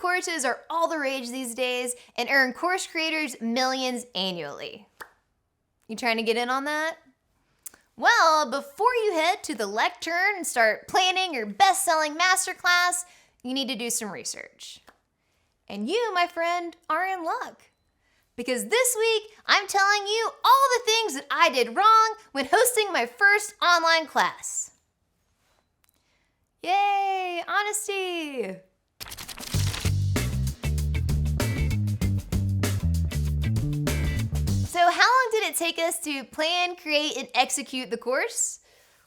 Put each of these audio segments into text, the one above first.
courses are all the rage these days and earn course creators millions annually. You trying to get in on that? Well, before you head to the lectern and start planning your best-selling masterclass, you need to do some research. And you, my friend, are in luck. Because this week, I'm telling you all the things that I did wrong when hosting my first online class. Yay, honesty! So how long did it take us to plan, create, and execute the course?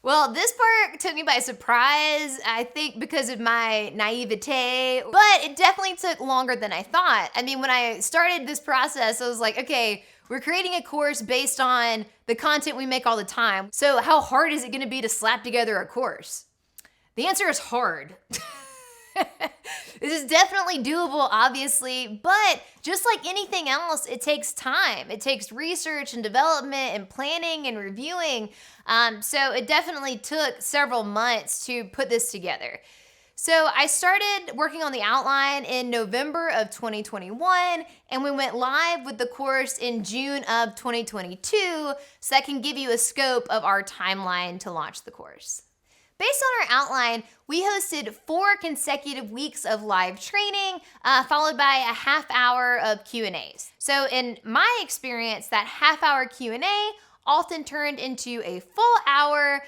Well, this part took me by surprise, I think because of my naivete, but it definitely took longer than I thought. I mean, when I started this process, I was like, okay, we're creating a course based on the content we make all the time. So how hard is it gonna be to slap together a course? The answer is hard. This is definitely doable, obviously, but just like anything else, it takes time. It takes research and development and planning and reviewing. So it definitely took several months to put this together. So I started working on the outline in November of 2021, and we went live with the course in June of 2022, so that can give you a scope of our timeline to launch the course. Based on our outline, we hosted 4 consecutive weeks of live training, followed by a half hour of Q&As. So in my experience, that half hour Q&A often turned into a full hour,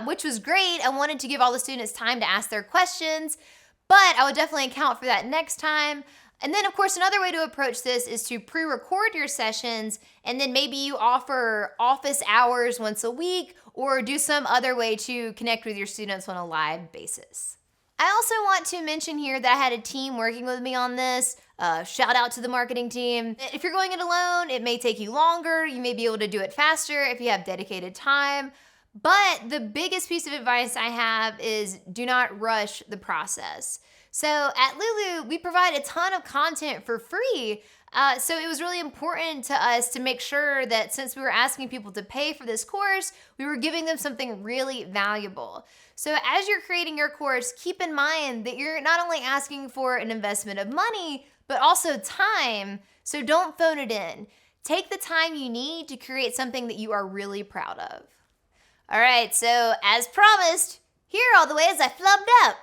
which was great. I wanted to give all the students time to ask their questions, but I would definitely account for that next time. And then, of course, another way to approach this is to pre-record your sessions, and then maybe you offer office hours once a week, or do some other way to connect with your students on a live basis. I also want to mention here that I had a team working with me on this. Shout out to the marketing team. If you're going it alone, it may take you longer. You may be able to do it faster if you have dedicated time. But the biggest piece of advice I have is do not rush the process. So at Lulu, we provide a ton of content for free. So it was really important to us to make sure that since we were asking people to pay for this course, we were giving them something really valuable. So as you're creating your course, keep in mind that you're not only asking for an investment of money, but also time. So don't phone it in. Take the time you need to create something that you are really proud of. All right, so as promised, here are all the ways I flubbed up.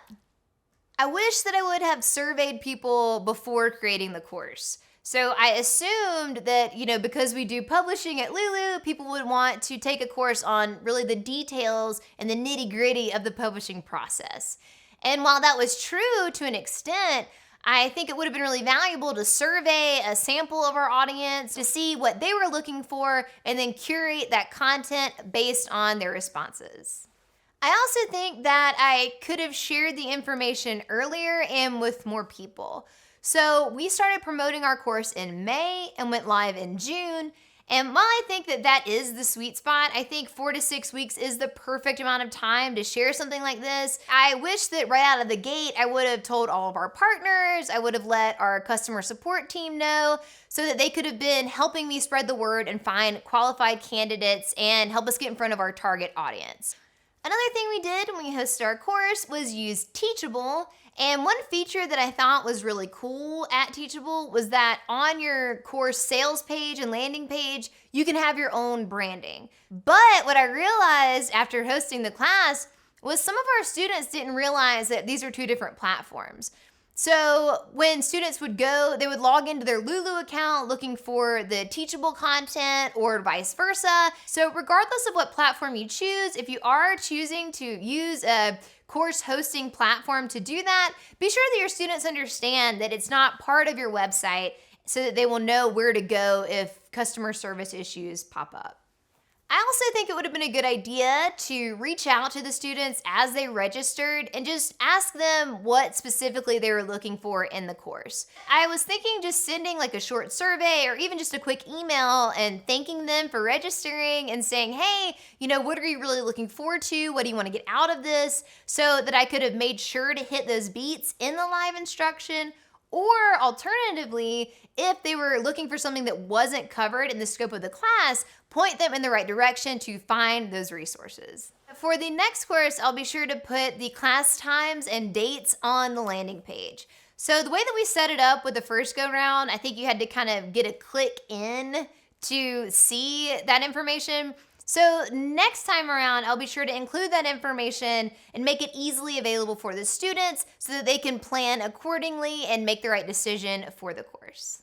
I wish that I would have surveyed people before creating the course. So I assumed that, because we do publishing at Lulu, people would want to take a course on really the details and the nitty-gritty of the publishing process. And while that was true to an extent, I think it would have been really valuable to survey a sample of our audience to see what they were looking for and then curate that content based on their responses. I also think that I could have shared the information earlier and with more people. So we started promoting our course in May and went live in June. And while I think that that is the sweet spot, I think 4 to 6 weeks is the perfect amount of time to share something like this. I wish that right out of the gate, I would have told all of our partners, I would have let our customer support team know so that they could have been helping me spread the word and find qualified candidates and help us get in front of our target audience. Another thing we did when we hosted our course was use Teachable. And one feature that I thought was really cool at Teachable was that on your course sales page and landing page, you can have your own branding. But what I realized after hosting the class was some of our students didn't realize that these are 2 different platforms. So when students would go, they would log into their Lulu account looking for the Teachable content or vice versa. So regardless of what platform you choose, if you are choosing to use a course hosting platform to do that, be sure that your students understand that it's not part of your website so that they will know where to go if customer service issues pop up. I also think it would have been a good idea to reach out to the students as they registered and just ask them what specifically they were looking for in the course. I was thinking just sending like a short survey or even just a quick email and thanking them for registering and saying, hey, what are you really looking forward to? What do you want to get out of this? So that I could have made sure to hit those beats in the live instruction. Or alternatively, if they were looking for something that wasn't covered in the scope of the class, point them in the right direction to find those resources. For the next course, I'll be sure to put the class times and dates on the landing page. So the way that we set it up with the first go round, I think you had to kind of get a click in to see that information. So next time around, I'll be sure to include that information and make it easily available for the students so that they can plan accordingly and make the right decision for the course.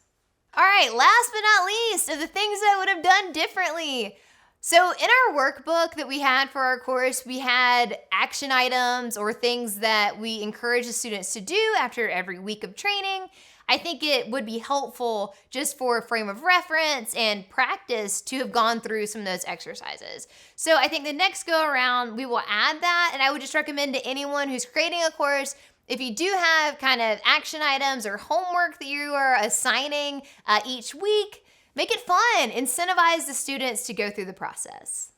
All right, last but not least, of the things that I would have done differently. So in our workbook that we had for our course, we had action items or things that we encourage the students to do after every week of training. I think it would be helpful just for a frame of reference and practice to have gone through some of those exercises. So I think the next go around, we will add that, and I would just recommend to anyone who's creating a course, if you do have kind of action items or homework that you are assigning each week, make it fun. Incentivize the students to go through the process.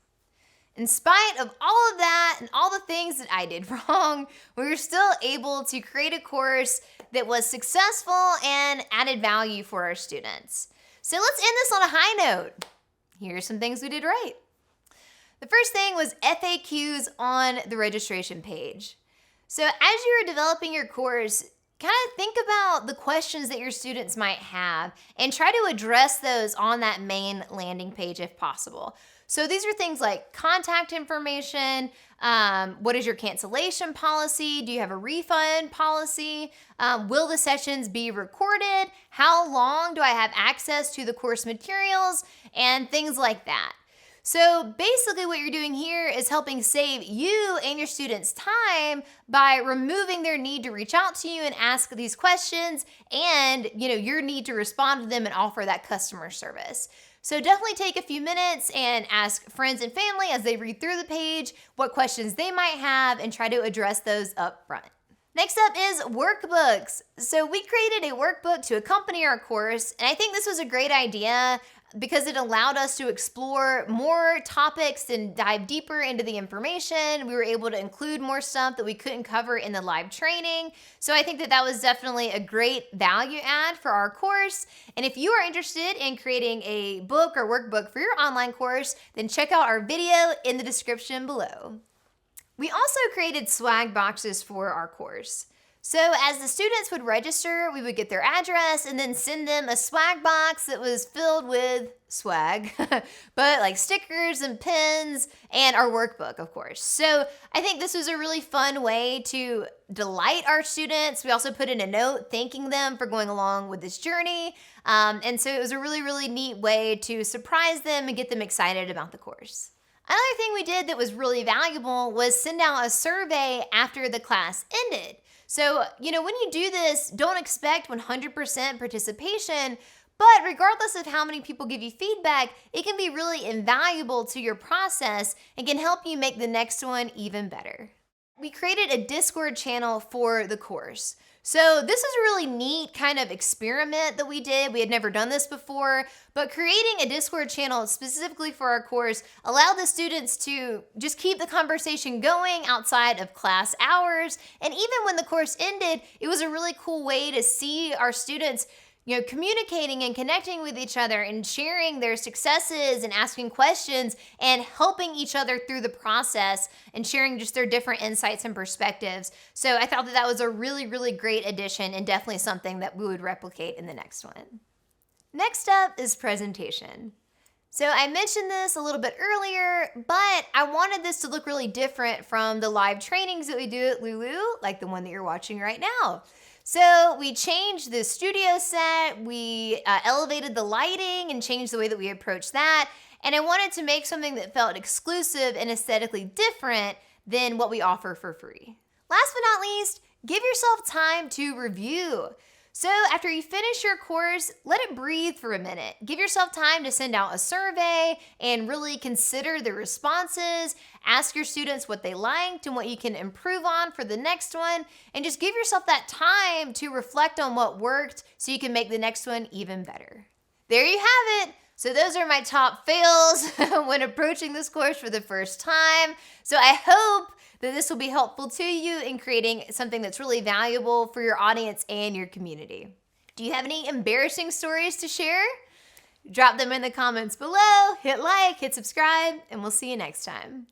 In spite of all of that and all the things that I did wrong, we were still able to create a course that was successful and added value for our students. So let's end this on a high note. Here are some things we did right. The first thing was FAQs on the registration page. So as you're developing your course, kind of think about the questions that your students might have and try to address those on that main landing page if possible. So these are things like contact information, what is your cancellation policy? Do you have a refund policy? Will the sessions be recorded? How long do I have access to the course materials? And things like that. So basically what you're doing here is helping save you and your students time by removing their need to reach out to you and ask these questions and your need to respond to them and offer that customer service. So definitely take a few minutes and ask friends and family as they read through the page what questions they might have and try to address those up front. Next up is workbooks. So we created a workbook to accompany our course, and I think this was a great idea because it allowed us to explore more topics and dive deeper into the information. We were able to include more stuff that we couldn't cover in the live training. So I think that that was definitely a great value add for our course. And if you are interested in creating a book or workbook for your online course, then check out our video in the description below. We also created swag boxes for our course. So as the students would register, we would get their address and then send them a swag box that was filled with swag, but like stickers and pins and our workbook, of course. So I think this was a really fun way to delight our students. We also put in a note thanking them for going along with this journey. And so it was a really, really neat way to surprise them and get them excited about the course. Another thing we did that was really valuable was send out a survey after the class ended. So, when you do this, don't expect 100% participation, but regardless of how many people give you feedback, it can be really invaluable to your process and can help you make the next one even better. We created a Discord channel for the course. So this is a really neat kind of experiment that we did. We had never done this before, but creating a Discord channel specifically for our course allowed the students to just keep the conversation going outside of class hours. And even when the course ended, it was a really cool way to see our students communicating and connecting with each other and sharing their successes and asking questions and helping each other through the process and sharing just their different insights and perspectives. So I thought that that was a really, really great addition and definitely something that we would replicate in the next one. Next up is presentation. So I mentioned this a little bit earlier, but I wanted this to look really different from the live trainings that we do at Lulu, like the one that you're watching right now. So we changed the studio set, we elevated the lighting and changed the way that we approach that. And I wanted to make something that felt exclusive and aesthetically different than what we offer for free. Last but not least, give yourself time to review. So after you finish your course, let it breathe for a minute. Give yourself time to send out a survey and really consider the responses. Ask your students what they liked and what you can improve on for the next one. And just give yourself that time to reflect on what worked so you can make the next one even better. There you have it. So those are my top fails when approaching this course for the first time. So I hope that this will be helpful to you in creating something that's really valuable for your audience and your community. Do you have any embarrassing stories to share? Drop them in the comments below, hit like, hit subscribe, and we'll see you next time.